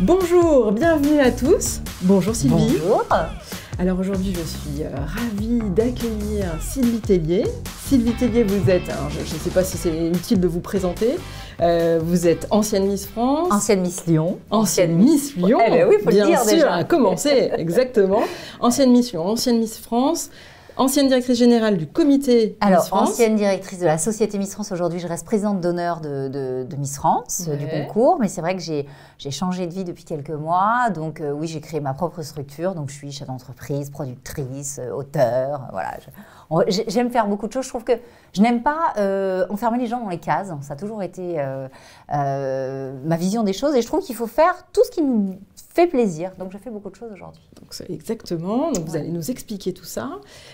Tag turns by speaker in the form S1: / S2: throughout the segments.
S1: Bonjour, bienvenue à tous. Bonjour Sylvie.
S2: Bonjour.
S1: Alors aujourd'hui, je suis ravie d'accueillir Sylvie Tellier. Sylvie Tellier, vous êtes, je ne sais pas si c'est utile de vous présenter, vous êtes ancienne Miss France.
S2: Ancienne Miss Lyon.
S1: Ancienne Miss Lyon,
S2: eh bien oui, faut
S1: bien
S2: le dire
S1: sûr,
S2: déjà.
S1: à commencer, exactement. Ancienne Miss Lyon, ancienne Miss France. Ancienne directrice générale du comité
S2: Alors,
S1: Miss France.
S2: ancienne directrice de la Société Miss France, aujourd'hui je reste présidente d'honneur de Miss France,
S1: Ouais.
S2: du concours, mais c'est vrai que j'ai changé de vie depuis quelques mois, donc oui, j'ai créé ma propre structure, donc je suis chef d'entreprise, productrice, auteur, voilà. J'aime faire beaucoup de choses, je trouve que je n'aime pas enfermer les gens dans les cases, ça a toujours été ma vision des choses, et je trouve qu'il faut faire tout ce qui nous fait plaisir, donc je fais beaucoup de choses aujourd'hui.
S1: Donc, exactement, donc vous allez nous expliquer tout ça.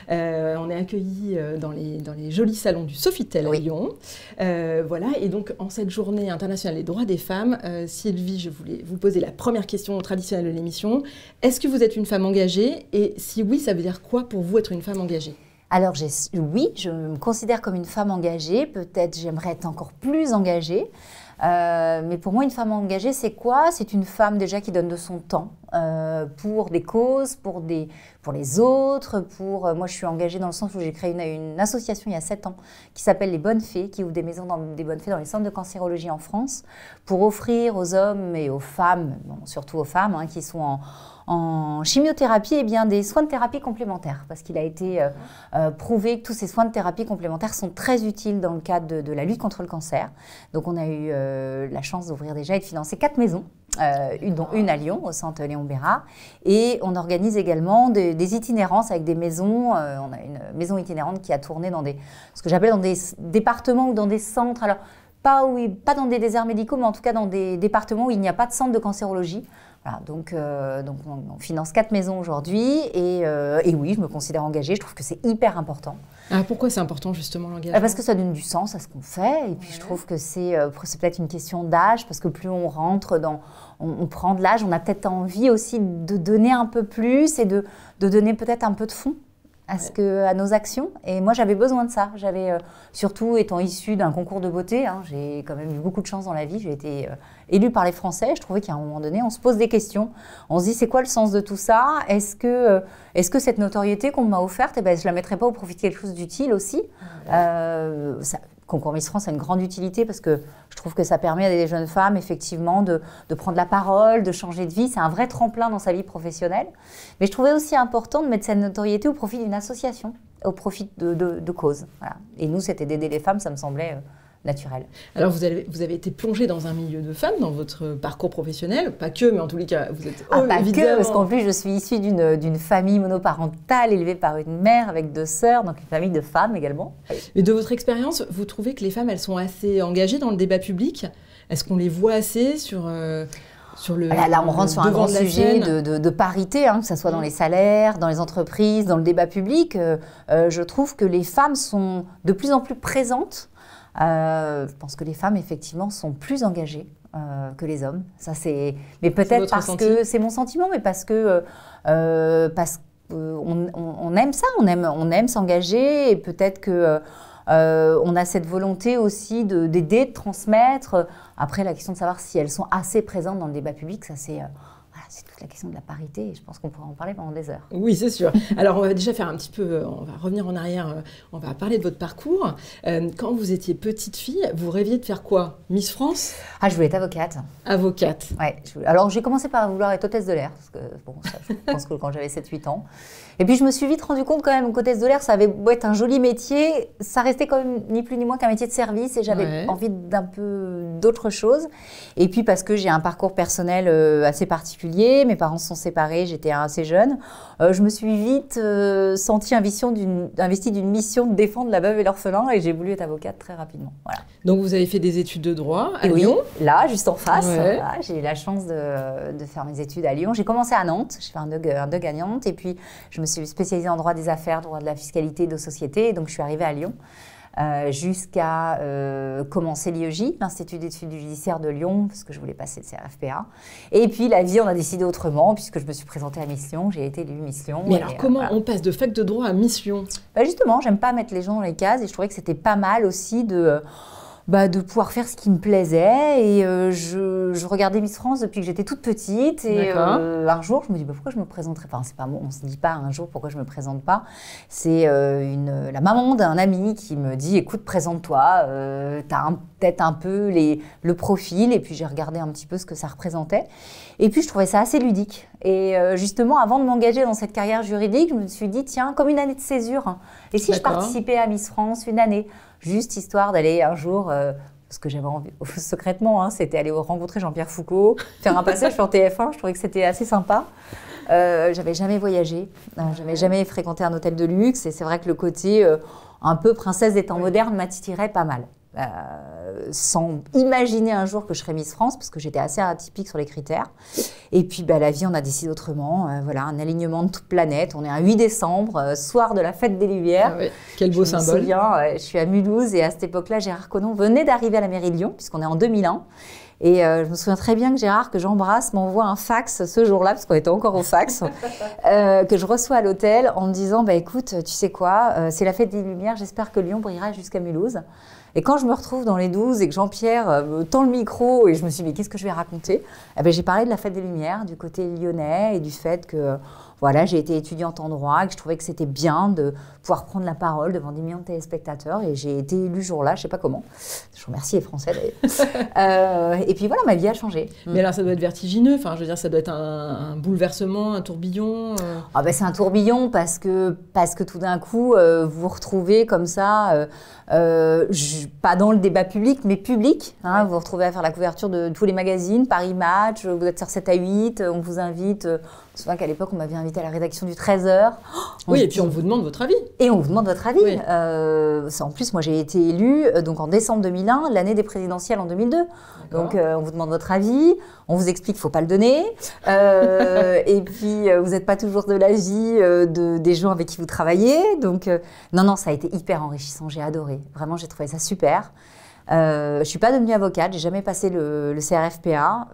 S1: On est accueillis dans les jolis salons du Sofitel à Lyon. Voilà, et donc en cette journée internationale des droits des femmes, Sylvie, je voulais vous poser la première question traditionnelle de l'émission. Est-ce que vous êtes une femme engagée? Et si oui, ça veut dire quoi pour vous être une femme engagée?
S2: Alors oui, je me considère comme une femme engagée, peut-être j'aimerais être encore plus engagée. Mais pour moi, une femme engagée, c'est quoi? C'est une femme déjà qui donne de son temps pour des causes, pour les autres. Moi, je suis engagée dans le sens où j'ai créé une association il y a 7 ans qui s'appelle Les Bonnes Fées, qui ouvre des maisons des bonnes fées dans les centres de cancérologie en France pour offrir aux hommes et aux femmes, bon, surtout aux femmes qui sont en chimiothérapie, eh bien, des soins de thérapie complémentaires, parce qu'il a été prouvé que tous ces soins de thérapie complémentaires sont très utiles dans le cadre de la lutte contre le cancer. Donc on a eu la chance d'ouvrir déjà et de financer 4 maisons, dont une à Lyon, au centre Léon Bérard, et on organise également des itinérances avec des maisons. On a une maison itinérante qui a tourné dans ce que j'appelle dans des départements ou dans des centres, alors pas dans des déserts médicaux, mais en tout cas dans des départements où il n'y a pas de centre de cancérologie. Voilà, donc on finance 4 maisons aujourd'hui et oui, je me considère engagée, je trouve que c'est hyper important.
S1: Ah, pourquoi c'est important justement l'engagement?
S2: Parce que ça donne du sens à ce qu'on fait et puis je trouve que c'est peut-être une question d'âge parce que plus on rentre on prend de l'âge, on a peut-être envie aussi de donner un peu plus et de donner peut-être un peu de fond à nos actions. Et moi, j'avais besoin de ça. Surtout étant issue d'un concours de beauté, j'ai quand même eu beaucoup de chance dans la vie. J'ai été élue par les Français. Je trouvais qu'à un moment donné, on se pose des questions. On se dit, c'est quoi le sens de tout ça? Est-ce que cette notoriété qu'on m'a offerte, je ne la mettrais pas au profit de quelque chose d'utile aussi? Concours Miss France a une grande utilité parce que je trouve que ça permet à des jeunes femmes effectivement de prendre la parole, de changer de vie. C'est un vrai tremplin dans sa vie professionnelle. Mais je trouvais aussi important de mettre cette notoriété au profit d'une association, au profit de causes. Voilà. Et nous, c'était d'aider les femmes, ça me semblait naturel.
S1: Alors vous avez été plongée dans un milieu de femmes dans votre parcours professionnel, pas que, mais en tous les cas, vous êtes
S2: pas
S1: évidemment...
S2: que, parce qu'en plus je suis issue d'une famille monoparentale élevée par une mère avec 2 sœurs, donc une famille de femmes également.
S1: Et de votre expérience, vous trouvez que les femmes, elles sont assez engagées dans le débat public? Est-ce qu'on les voit assez sur le
S2: Là, on rentre sur un grand sujet
S1: scène
S2: de parité, que ce soit dans les salaires, dans les entreprises, dans le débat public. Je trouve que les femmes sont de plus en plus présentes. Je pense que les femmes, effectivement, sont plus engagées que les hommes. Mais peut-être parce que c'est mon sentiment, mais parce que on aime ça, on aime s'engager, et peut-être que on a cette volonté aussi d'aider, de transmettre. Après, la question de savoir si elles sont assez présentes dans le débat public, ça c'est toute la question de la parité, et je pense qu'on pourra en parler pendant des heures.
S1: Oui, c'est sûr. Alors, on va déjà faire un petit peu, on va revenir en arrière, on va parler de votre parcours. Quand vous étiez petite fille, vous rêviez de faire quoi? Miss France?
S2: Ah, je voulais être avocate.
S1: Avocate.
S2: Ouais. Alors, j'ai commencé par vouloir être hôtesse de l'air, parce que, ça, je pense que quand j'avais 7-8 ans. Et puis, je me suis vite rendu compte quand même qu'hôtesse de l'air, ça avait beau être un joli métier, ça restait quand même ni plus ni moins qu'un métier de service, et j'avais envie d'un peu d'autre chose. Et puis, parce que j'ai un parcours personnel assez particulier, mes parents se sont séparés, j'étais assez jeune, je me suis vite sentie investie d'une mission de défendre la veuve et l'orphelin, et j'ai voulu être avocate très rapidement. Voilà.
S1: Donc, vous avez fait des études de droit à Lyon?
S2: Oui, là, juste en face.
S1: Ouais.
S2: Voilà, j'ai eu la chance de faire mes études à Lyon. J'ai commencé à Nantes, j'ai fait un DUG à Nantes, et puis je me suis spécialisée en droit des affaires, droit de la fiscalité et de société, et donc je suis arrivée à Lyon. Jusqu'à commencer l'IEJ, l'Institut d'études judiciaires de Lyon, parce que je voulais passer le CRFPA. Et puis la vie, on a décidé autrement, puisque je me suis présentée à Miss Lyon, j'ai été élue Miss Lyon.
S1: Mais alors comment on passe de fac de droit à Miss Lyon?
S2: Justement, j'aime pas mettre les gens dans les cases, et je trouvais que c'était pas mal aussi de pouvoir faire ce qui me plaisait. Et je regardais Miss France depuis que j'étais toute petite. Et un jour, je me dis pourquoi je me présenterais. Enfin, c'est pas bon, on se dit pas un jour pourquoi je me présente pas. C'est la maman d'un ami qui me dit écoute, présente-toi. T'as peut-être un peu le profil. Et puis j'ai regardé un petit peu ce que ça représentait. Et puis je trouvais ça assez ludique. Et justement, avant de m'engager dans cette carrière juridique, je me suis dit tiens, comme une année de césure. Et si je participais à Miss France une année, juste histoire d'aller un jour, ce que j'avais envie, secrètement, hein, c'était aller rencontrer Jean-Pierre Foucault, faire un passage sur TF1, je trouvais que c'était assez sympa. J'avais jamais voyagé, j'avais jamais fréquenté un hôtel de luxe, et c'est vrai que le côté un peu princesse des temps modernes m'attirait pas mal. Sans imaginer un jour que je serais Miss France, parce que j'étais assez atypique sur les critères. Et puis la vie, on a décidé autrement. Voilà, un alignement de toute planète. On est un 8 décembre, soir de la fête des Lumières.
S1: Ah oui, quel beau symbole.
S2: Je me souviens, je suis à Mulhouse et à cette époque-là, Gérard Collomb venait d'arriver à la mairie de Lyon, puisqu'on est en 2001. Et je me souviens très bien que Gérard, que j'embrasse, m'envoie un fax ce jour-là, parce qu'on était encore au fax, que je reçois à l'hôtel en me disant écoute, tu sais quoi, c'est la fête des Lumières, j'espère que Lyon brillera jusqu'à Mulhouse. Et quand je me retrouve dans les 12 et que Jean-Pierre me tend le micro et je me suis dit mais qu'est-ce que je vais raconter, j'ai parlé de la fête des Lumières, du côté lyonnais et du fait que voilà, j'ai été étudiante en droit et que je trouvais que c'était bien de pouvoir prendre la parole devant des millions de téléspectateurs. Et j'ai été élue ce jour-là, je ne sais pas comment. Je remercie les Français d'ailleurs. Et puis voilà, ma vie a changé.
S1: Mais alors ça doit être vertigineux, enfin je veux dire ça doit être un bouleversement, un tourbillon.
S2: C'est un tourbillon parce que tout d'un coup vous vous retrouvez comme ça, pas dans le débat public mais public. Hein, vous vous retrouvez à faire la couverture de tous les magazines, Paris Match, vous êtes sur 7 à 8, on vous invite. Je me souviens qu'à l'époque on m'avait invité à la rédaction du 13h.
S1: Oui, et puis on vous demande votre avis.
S2: Et on vous demande votre avis.
S1: Oui.
S2: En plus, moi, j'ai été élue donc en décembre 2001, l'année des présidentielles en 2002. Donc, on vous demande votre avis, on vous explique qu'il ne faut pas le donner. Et puis, vous n'êtes pas toujours de l'avis des gens avec qui vous travaillez. Donc, non, ça a été hyper enrichissant. J'ai adoré. Vraiment, j'ai trouvé ça super. Je ne suis pas devenue avocate, j'ai jamais passé le CRFPA.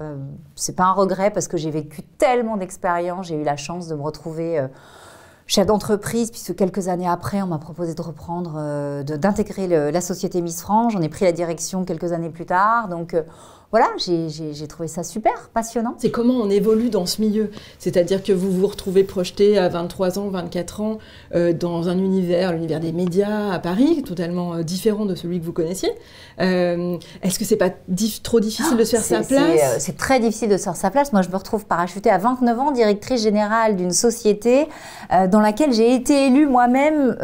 S2: C'est pas un regret parce que j'ai vécu tellement d'expériences. J'ai eu la chance de me retrouver chef d'entreprise, puisque quelques années après, on m'a proposé de reprendre, d'intégrer la société Miss France. J'en ai pris la direction quelques années plus tard. Donc voilà, j'ai trouvé ça super, passionnant.
S1: C'est comment on évolue dans ce milieu. C'est-à-dire que vous vous retrouvez projeté à 23 ans, 24 ans, dans un univers, l'univers des médias à Paris, totalement différent de celui que vous connaissiez. Est-ce que c'est pas trop difficile de se faire sa place?
S2: C'est très difficile de se faire sa place. Moi, je me retrouve parachutée à 29 ans, directrice générale d'une société dans laquelle j'ai été élue moi-même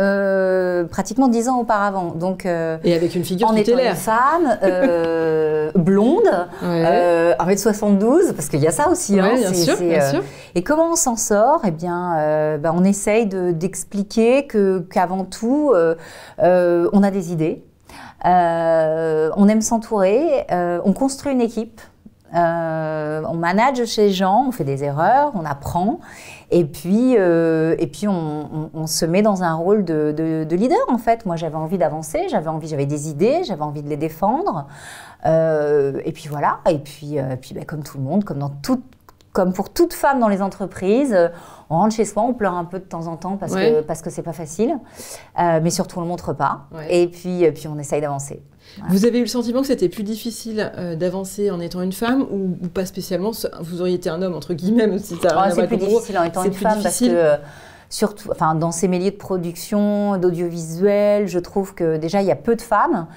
S2: pratiquement 10 ans auparavant. Donc,
S1: et avec une figure
S2: tutélaire. En étant une femme, blonde, 1m72, parce qu'il y a ça aussi.
S1: Ouais, bien sûr.
S2: Et comment on s'en sort? Eh bien, on essaye d'expliquer qu'avant tout, on a des idées. On aime s'entourer, on construit une équipe, on manage chez les gens, on fait des erreurs, on apprend et puis on se met dans un rôle de leader en fait. Moi j'avais envie d'avancer, j'avais des idées, j'avais envie de les défendre et puis voilà, et puis comme tout le monde, comme pour toute femme dans les entreprises, on rentre chez soi, on pleure un peu de temps en temps parce que c'est pas facile, mais surtout on le montre pas. Ouais. Et puis on essaye d'avancer. Voilà.
S1: Vous avez eu le sentiment que c'était plus difficile d'avancer en étant une femme ou pas spécialement? Vous auriez été un homme entre guillemets, même si ça
S2: c'est plus difficile en étant une femme parce que surtout, dans ces métiers de production, d'audiovisuel, je trouve que déjà il y a peu de femmes.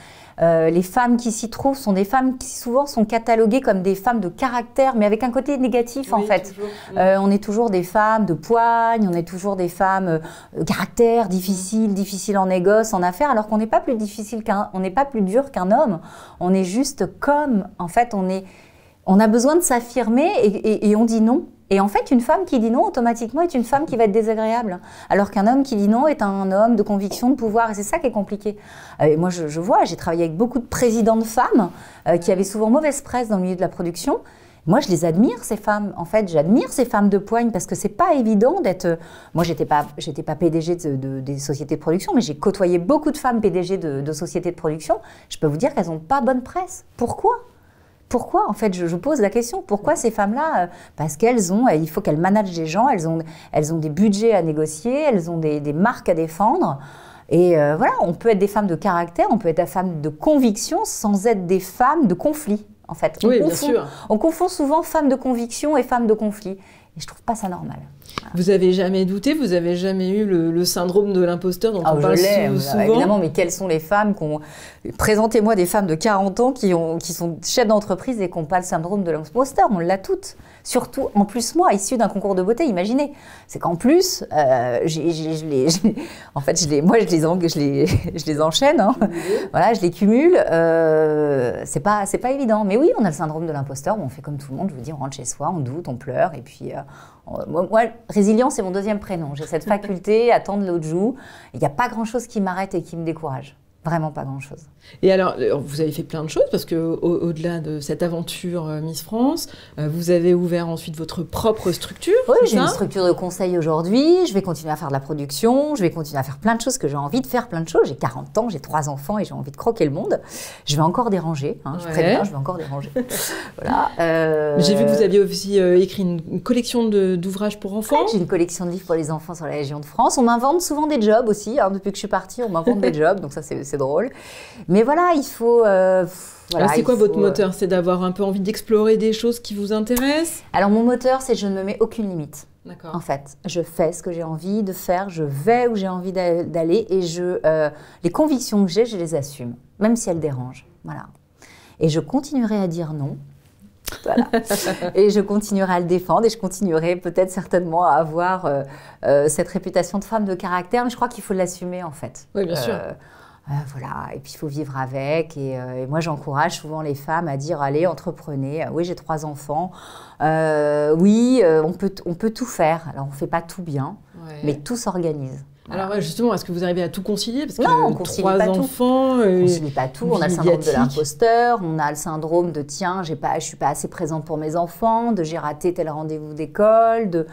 S2: Les femmes qui s'y trouvent sont des femmes qui souvent sont cataloguées comme des femmes de caractère, mais avec un côté négatif en fait. On est toujours des femmes de poigne, on est toujours des femmes caractère difficiles en négoce, en affaires, alors qu'on n'est pas plus on n'est pas plus dur qu'un homme. On est juste comme, en fait, on a besoin de s'affirmer et on dit non. Et en fait, une femme qui dit non, automatiquement, est une femme qui va être désagréable. Alors qu'un homme qui dit non est un homme de conviction, de pouvoir. Et c'est ça qui est compliqué. Et moi, je vois, j'ai travaillé avec beaucoup de présidents de femmes qui avaient souvent mauvaise presse dans le milieu de la production. Moi, je les admire, ces femmes. En fait, j'admire ces femmes de poigne parce que c'est pas évident d'être... Moi, j'étais pas PDG des sociétés de production, mais j'ai côtoyé beaucoup de femmes PDG de sociétés de production. Je peux vous dire qu'elles n'ont pas bonne presse. Pourquoi ? Pourquoi, en fait, je pose la question, pourquoi ces femmes-là? Parce il faut qu'elles managent des gens, elles ont des budgets à négocier, elles ont des marques à défendre. Et voilà, on peut être des femmes de caractère, on peut être des femmes de conviction sans être des femmes de conflit, en fait.
S1: Oui, bien sûr.
S2: On confond souvent femmes de conviction et femmes de conflit. Et je trouve pas ça normal. Voilà.
S1: Vous avez jamais douté, vous avez jamais eu le syndrome de l'imposteur dont on parle souvent?
S2: Évidemment, mais quelles sont les femmes Présentez-moi des femmes de 40 ans qui sont chefs d'entreprise et qui n'ont pas le syndrome de l'imposteur. On l'a toutes. Surtout, en plus, moi, issue d'un concours de beauté, imaginez. C'est qu'en plus, je les enchaîne. Hein. Voilà, je les cumule. C'est pas évident. Mais oui, on a le syndrome de l'imposteur. On fait comme tout le monde. Je vous dis, on rentre chez soi, on doute, on pleure. Et puis, moi, résilience, c'est mon deuxième prénom. J'ai cette faculté à tendre l'autre joue. Il n'y a pas grand-chose qui m'arrête et qui me décourage. Vraiment pas grand-chose.
S1: Et alors, vous avez fait plein de choses parce qu'au-delà de cette aventure Miss France, vous avez ouvert ensuite votre propre structure.
S2: Oui, j'ai une structure de conseil aujourd'hui. Je vais continuer à faire de la production. Je vais continuer à faire plein de choses que j'ai envie de faire, plein de choses. J'ai 40 ans, j'ai 3 enfants et j'ai envie de croquer le monde. Je vais encore déranger. Hein, je préviens, je vais encore déranger. Voilà.
S1: J'ai vu que vous aviez aussi écrit une collection d'ouvrages pour enfants.
S2: Ouais, j'ai une collection de livres pour les enfants sur la région de France. On m'invente souvent des jobs aussi. Hein, depuis que je suis partie, on m'invente des jobs. Donc ça, c'est drôle. Mais voilà, il faut...
S1: voilà, c'est quoi votre moteur? C'est d'avoir un peu envie d'explorer des choses qui vous intéressent?
S2: Alors, mon moteur, c'est que je ne me mets aucune limite.
S1: D'accord.
S2: En fait, je fais ce que j'ai envie de faire, je vais où j'ai envie d'aller et les convictions que j'ai, je les assume, même si elles dérangent. Voilà. Et je continuerai à dire non. Voilà. Et je continuerai à le défendre et je continuerai peut-être certainement à avoir cette réputation de femme de caractère, mais je crois qu'il faut l'assumer en fait.
S1: Oui, bien sûr.
S2: Voilà, et puis il faut vivre avec. Et moi, j'encourage souvent les femmes à dire allez, entreprenez. Oui, j'ai 3 enfants. Oui, on peut tout faire. Alors, on ne fait pas tout bien, mais tout s'organise. Voilà.
S1: Alors justement, est-ce que vous arrivez à tout concilier? Parce
S2: non, on
S1: que
S2: concilie
S1: 3
S2: pas
S1: enfants,
S2: tout. On concilie pas tout. On a le syndrome de l'imposteur, on a le syndrome de tiens, je suis pas assez présente pour mes enfants, de j'ai raté tel rendez-vous d'école,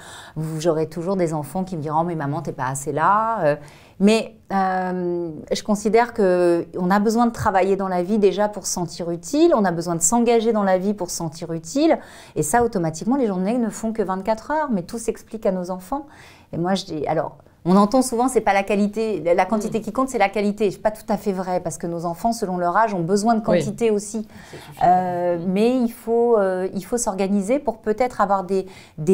S2: j'aurai toujours des enfants qui me diront mais maman t'es pas assez là. Mais je considère qu'on a besoin de travailler dans la vie déjà pour se sentir utile, on a besoin de s'engager dans la vie pour se sentir utile, et ça automatiquement les journées ne font que 24 heures, mais tout s'explique à nos enfants. Et moi je dis alors. On entend souvent, c'est pas la qualité, la quantité qui compte, c'est la qualité. C'est pas tout à fait vrai parce que nos enfants, selon leur âge, ont besoin de quantité aussi. Mais il faut s'organiser pour peut-être avoir des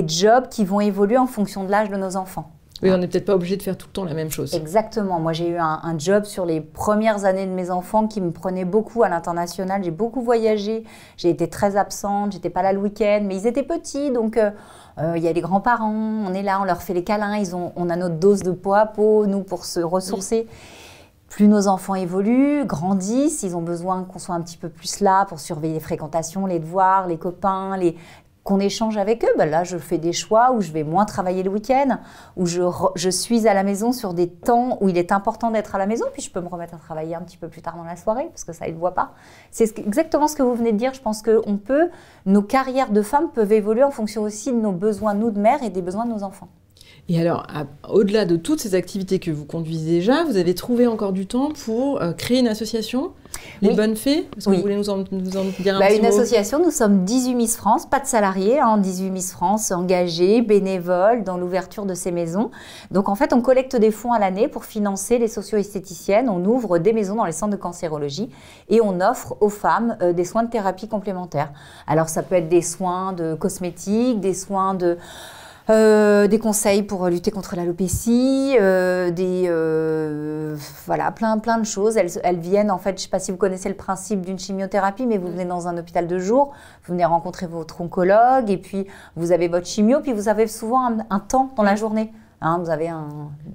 S2: jobs qui vont évoluer en fonction de l'âge de nos enfants.
S1: Oui, on n'est peut-être pas obligé de faire tout le temps la même chose.
S2: Exactement. Moi, j'ai eu un job sur les premières années de mes enfants qui me prenait beaucoup à l'international. J'ai beaucoup voyagé. J'ai été très absente. J'étais pas là le week-end, mais ils étaient petits, donc. Il y a les grands-parents, on est là, on leur fait les câlins, on a notre dose de pot à pot, nous, pour se ressourcer. Plus nos enfants évoluent, grandissent, ils ont besoin qu'on soit un petit peu plus là pour surveiller les fréquentations, les devoirs, les copains, qu'on échange avec eux. Ben là, je fais des choix où je vais moins travailler le week-end, où je suis à la maison sur des temps où il est important d'être à la maison, puis je peux me remettre à travailler un petit peu plus tard dans la soirée, parce que ça, ils ne le voient pas. C'est exactement ce que vous venez de dire. Je pense que nos carrières de femmes peuvent évoluer en fonction aussi de nos besoins, nous, de mères, et des besoins de nos enfants.
S1: Et alors, au-delà de toutes ces activités que vous conduisez déjà, vous avez trouvé encore du temps pour créer une association, Les Bonnes Fées? Est-ce que vous voulez nous en dire un petit mot?
S2: Une association, nous sommes 18 Miss France, pas de salariés, 18 Miss France engagées, bénévoles dans l'ouverture de ces maisons. Donc en fait, on collecte des fonds à l'année pour financer les socio-esthéticiennes. On ouvre des maisons dans les centres de cancérologie et on offre aux femmes des soins de thérapie complémentaires. Alors ça peut être des soins de cosmétiques, des soins des conseils pour lutter contre l'alopécie, voilà, plein de choses. Elles viennent, en fait, je ne sais pas si vous connaissez le principe d'une chimiothérapie, mais vous venez dans un hôpital de jour, vous venez rencontrer votre oncologue, et puis vous avez votre chimio, puis vous avez souvent un temps dans la journée. Vous avez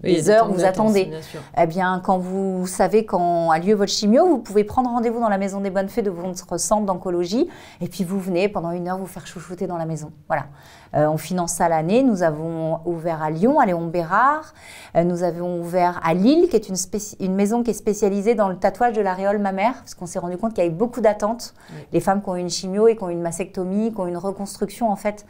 S2: des heures où vous attendez. Eh bien, quand vous savez quand a lieu votre chimio, vous pouvez prendre rendez-vous dans la maison des Bonnes Fées de votre centre d'oncologie et puis vous venez pendant 1 heure vous faire chouchouter dans la maison. Voilà. On finance ça l'année. Nous avons ouvert à Lyon, à Léon Bérard. Nous avons ouvert à Lille, qui est une maison qui est spécialisée dans le tatouage de l'aréole mammaire, parce qu'on s'est rendu compte qu'il y avait beaucoup d'attentes. Oui. Les femmes qui ont eu une chimio et qui ont eu une mastectomie, qui ont eu une reconstruction, en fait.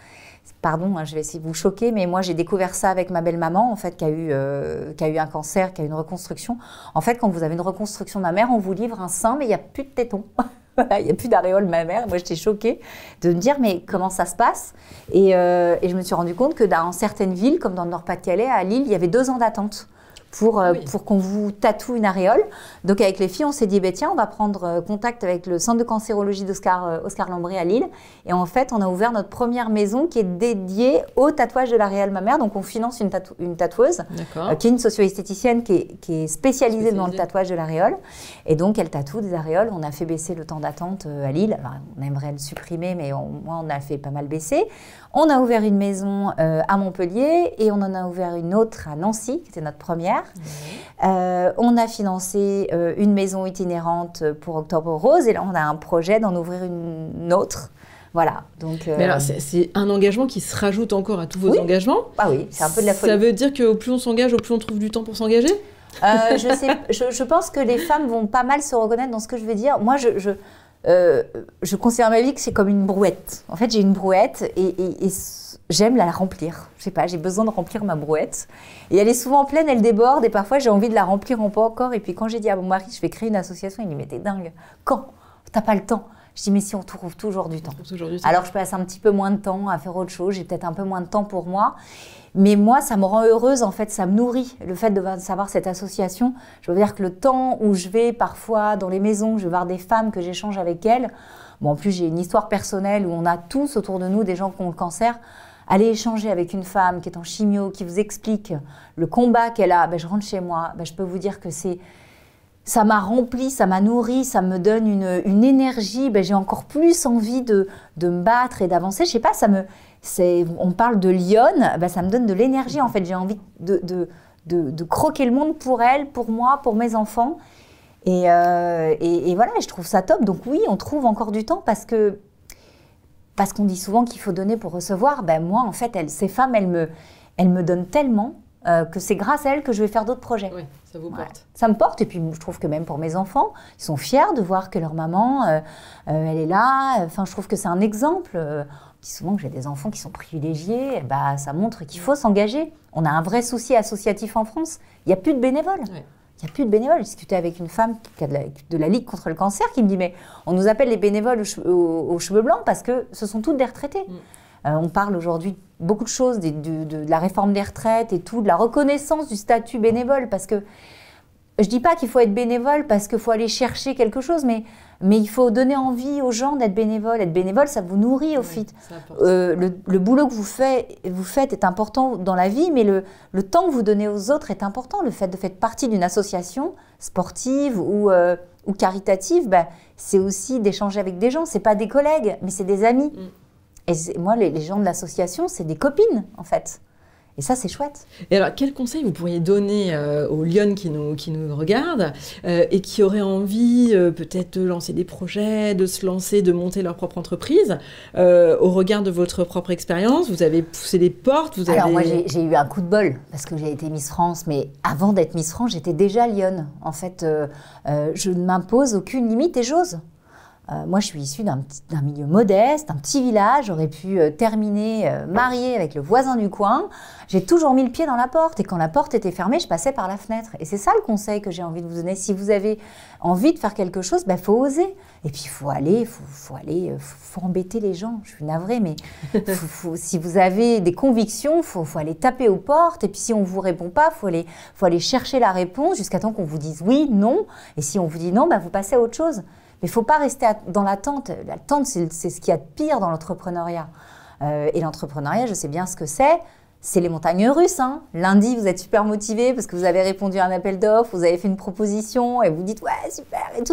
S2: Pardon, je vais essayer de vous choquer, mais moi j'ai découvert ça avec ma belle-maman, en fait, qui a eu un cancer, qui a eu une reconstruction. En fait, quand vous avez une reconstruction mammaire, on vous livre un sein, mais il n'y a plus de tétons. Il n'y a plus d'aréole mammaire. Moi, j'étais choquée de me dire, mais comment ça se passe? Et je me suis rendu compte que dans certaines villes, comme dans le Nord-Pas-de-Calais, à Lille, il y avait 2 ans d'attente pour qu'on vous tatoue une aréole. Donc avec les filles, on s'est dit, tiens, on va prendre contact avec le centre de cancérologie d'Oscar Lambré à Lille. Et en fait, on a ouvert notre première maison qui est dédiée au tatouage de l'aréole mammaire. Donc on finance une tatoueuse qui est une socio-esthéticienne qui est spécialisée dans le tatouage de l'aréole. Et donc elle tatoue des aréoles. On a fait baisser le temps d'attente à Lille. Alors, on aimerait le supprimer, mais au moins on a fait pas mal baisser. On a ouvert une maison à Montpellier et on en a ouvert une autre à Nancy, qui était notre première. On a financé une maison itinérante pour Octobre Rose et là on a un projet d'en ouvrir une autre. Voilà. Donc,
S1: mais alors c'est un engagement qui se rajoute encore à tous vos engagements.
S2: Ah oui, c'est un peu de la folie.
S1: Ça veut dire qu'au plus on s'engage, au plus on trouve du temps pour s'engager?
S2: Je pense que les femmes vont pas mal se reconnaître dans ce que je vais dire. Moi, je considère ma vie que c'est comme une brouette. En fait, j'ai une brouette et j'aime la remplir. Je sais pas, j'ai besoin de remplir ma brouette. Et elle est souvent pleine, elle déborde et parfois j'ai envie de la remplir encore. Et puis quand j'ai dit à mon mari, je vais créer une association, il me dit, mais t'es dingue. Quand? T'as pas le temps. Je dis, mais si, on trouve toujours du temps. Alors je passe un petit peu moins de temps à faire autre chose, j'ai peut-être un peu moins de temps pour moi. Mais moi, ça me rend heureuse, en fait, ça me nourrit, le fait de savoir cette association. Je veux dire que le temps où je vais parfois dans les maisons, je vais voir des femmes que j'échange avec elles. Bon, en plus, j'ai une histoire personnelle où on a tous autour de nous des gens qui ont le cancer. Aller échanger avec une femme qui est en chimio, qui vous explique le combat qu'elle a, je rentre chez moi, je peux vous dire que ça m'a rempli, ça m'a nourri, ça me donne une énergie. J'ai encore plus envie de me battre et d'avancer. Je sais pas, on parle de lionne, ça me donne de l'énergie en fait. J'ai envie de croquer le monde pour elle, pour moi, pour mes enfants. Et voilà, je trouve ça top. Donc oui, on trouve encore du temps parce qu'on dit souvent qu'il faut donner pour recevoir. Moi, en fait, ces femmes, elles me donnent tellement que c'est grâce à elles que je vais faire d'autres projets.
S1: Oui, ça vous porte.
S2: Ça me porte. Et puis, je trouve que même pour mes enfants, ils sont fiers de voir que leur maman, elle est là. Enfin, je trouve que c'est un exemple. On dit souvent que j'ai des enfants qui sont privilégiés. Ça montre qu'il faut s'engager. On a un vrai souci associatif en France. Il n'y a plus de bénévoles. Oui. Il n'y a plus de bénévoles. J'ai discuté avec une femme qui a de la Ligue contre le cancer qui me dit « Mais on nous appelle les bénévoles aux cheveux blancs parce que ce sont toutes des retraités. On parle aujourd'hui beaucoup de choses, de la réforme des retraites et tout, de la reconnaissance du statut bénévole. Parce que je ne dis pas qu'il faut être bénévole parce qu'il faut aller chercher quelque chose, mais il faut donner envie aux gens d'être bénévole. Être bénévole, ça vous nourrit au fait. Le boulot que vous faites est important dans la vie, mais le temps que vous donnez aux autres est important. Le fait de faire partie d'une association sportive ou caritative, c'est aussi d'échanger avec des gens. Ce n'est pas des collègues, mais c'est des amis. Et moi, les gens de l'association, c'est des copines, en fait. Et ça, c'est chouette.
S1: Et alors, quel conseil vous pourriez donner aux lionnes qui nous regardent et qui auraient envie peut-être de lancer des projets, de se lancer, de monter leur propre entreprise au regard de votre propre expérience? Vous avez poussé des portes,
S2: Alors moi, j'ai eu un coup de bol parce que j'ai été Miss France, mais avant d'être Miss France, j'étais déjà lionne. En fait, je ne m'impose aucune limite et j'ose. Moi, je suis issue d'un milieu modeste, un petit village. J'aurais pu terminer mariée avec le voisin du coin. J'ai toujours mis le pied dans la porte. Et quand la porte était fermée, je passais par la fenêtre. Et c'est ça le conseil que j'ai envie de vous donner. Si vous avez envie de faire quelque chose, faut oser. Et puis, il faut aller, faut embêter les gens. Je suis navrée, mais si vous avez des convictions, faut aller taper aux portes. Et puis, si on ne vous répond pas, faut aller chercher la réponse jusqu'à temps qu'on vous dise oui, non. Et si on vous dit non, vous passez à autre chose. Mais il ne faut pas rester dans l'attente. L'attente, c'est ce qu'il y a de pire dans l'entrepreneuriat. Et l'entrepreneuriat, je sais bien ce que c'est. C'est les montagnes russes. Lundi, vous êtes super motivé parce que vous avez répondu à un appel d'offres, vous avez fait une proposition et vous dites « ouais, super » et tout.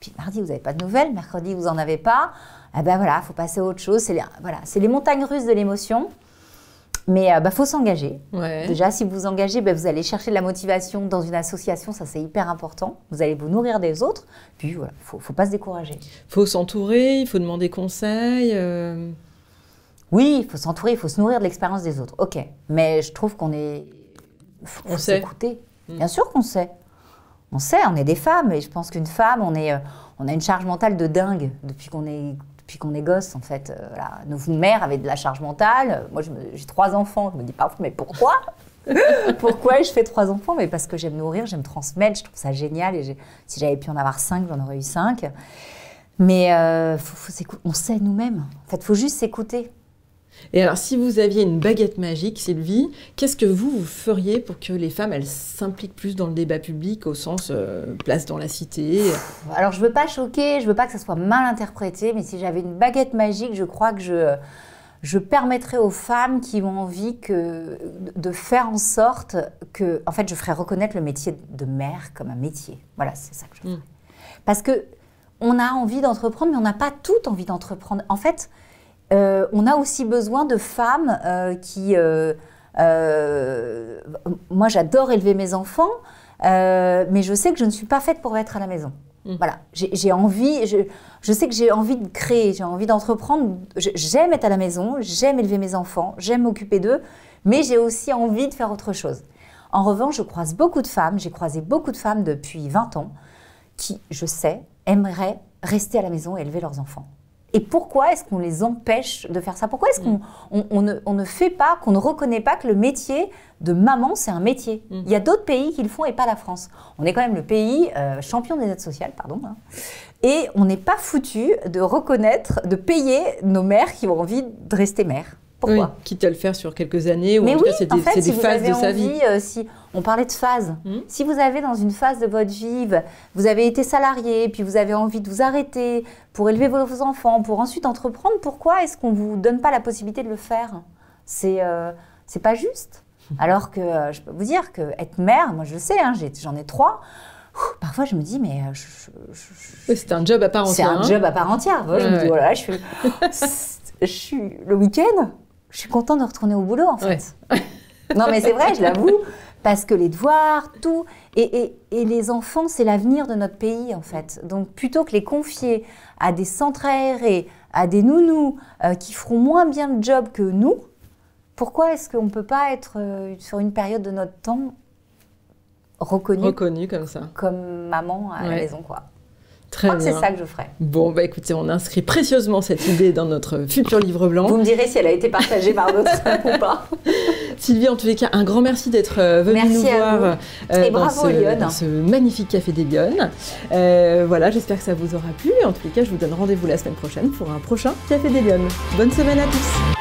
S2: Puis mardi, vous n'avez pas de nouvelles. Mercredi, vous n'en avez pas. Voilà, il faut passer à autre chose. C'est les montagnes russes de l'émotion. Mais faut s'engager. Ouais. Déjà, si vous vous engagez, vous allez chercher de la motivation dans une association, ça c'est hyper important. Vous allez vous nourrir des autres. Puis voilà, faut pas se décourager.
S1: Il faut s'entourer, il faut demander conseil.
S2: Oui, il faut s'entourer, il faut se nourrir de l'expérience des autres. Ok, mais je trouve qu'on est...
S1: On sait.
S2: S'écouter. Bien sûr qu'on sait. On sait, on est des femmes. Et je pense qu'une femme, on a une charge mentale de dingue depuis qu'on est gosse, en fait. Voilà. Nos mères avaient de la charge mentale. Moi, j'ai 3 enfants. Je me dis parfois, mais pourquoi Pourquoi je fais 3 enfants? Mais parce que j'aime nourrir, j'aime transmettre. Je trouve ça génial. Et si j'avais pu en avoir 5, j'en aurais eu 5. Mais on sait nous-mêmes. En fait, il faut juste s'écouter.
S1: Et alors, si vous aviez une baguette magique, Sylvie, qu'est-ce que vous feriez pour que les femmes, elles s'impliquent plus dans le débat public, au sens place dans la cité?
S2: Alors, je ne veux pas choquer, je ne veux pas que ça soit mal interprété, mais si j'avais une baguette magique, je crois que je permettrais aux femmes qui ont envie de faire en sorte que... En fait, je ferais reconnaître le métier de mère comme un métier. Voilà, c'est ça que je ferais. Parce qu'on a envie d'entreprendre, mais on n'a pas toutes envie d'entreprendre. En fait... on a aussi besoin de femmes qui... moi, j'adore élever mes enfants, mais je sais que je ne suis pas faite pour être à la maison. Voilà, j'ai envie, je sais que j'ai envie de créer, j'ai envie d'entreprendre. J'aime être à la maison, j'aime élever mes enfants, j'aime m'occuper d'eux, mais j'ai aussi envie de faire autre chose. En revanche, je croise beaucoup de femmes, j'ai croisé beaucoup de femmes depuis 20 ans qui, je sais, aimeraient rester à la maison et élever leurs enfants. Et pourquoi est-ce qu'on les empêche de faire ça? Pourquoi est-ce qu'on ne fait pas, qu'on ne reconnaît pas que le métier de maman, c'est un métier? Il y a d'autres pays qui le font et pas la France. On est quand même le pays champion des aides sociales, pardon. Hein, et on n'est pas foutu de reconnaître, de payer nos mères qui ont envie de rester mères. Pourquoi?
S1: Oui, quitte à le faire sur quelques années, ou
S2: mais
S1: en tout cas, c'est des phases de sa vie.
S2: Si on parlait de phases, si vous avez dans une phase de votre vie, vous avez été salarié, puis vous avez envie de vous arrêter pour élever vos enfants, pour ensuite entreprendre, pourquoi est-ce qu'on ne vous donne pas la possibilité de le faire? C'est pas juste. Alors que je peux vous dire qu'être mère, moi je le sais, hein, j'en ai 3. Parfois, je me dis, mais...
S1: c'est un job à part entière.
S2: C'est un job à part entière. Moi, je me dis, voilà, je suis le week-end, je suis contente de retourner au boulot, en fait. Ouais. Non, mais c'est vrai, je l'avoue, parce que les devoirs, tout... Et les enfants, c'est l'avenir de notre pays, en fait. Donc, plutôt que les confier à des centres aérés, à des nounous qui feront moins bien le job que nous, pourquoi est-ce qu'on ne peut pas être, sur une période de notre temps, reconnu
S1: comme ça,
S2: comme maman à la maison, quoi.
S1: Très bien.
S2: C'est ça que je ferais.
S1: Bon, bah écoutez, on inscrit précieusement cette idée dans notre futur livre blanc.
S2: Vous me direz si elle a été partagée par d'autres ou pas.
S1: Sylvie, en tous les cas, un grand merci d'être venue nous voir
S2: et bravo,
S1: dans ce magnifique Café des Lyonnes. Voilà, j'espère que ça vous aura plu. En tous les cas, je vous donne rendez-vous la semaine prochaine pour un prochain Café des Lyonnes. Bonne semaine à tous.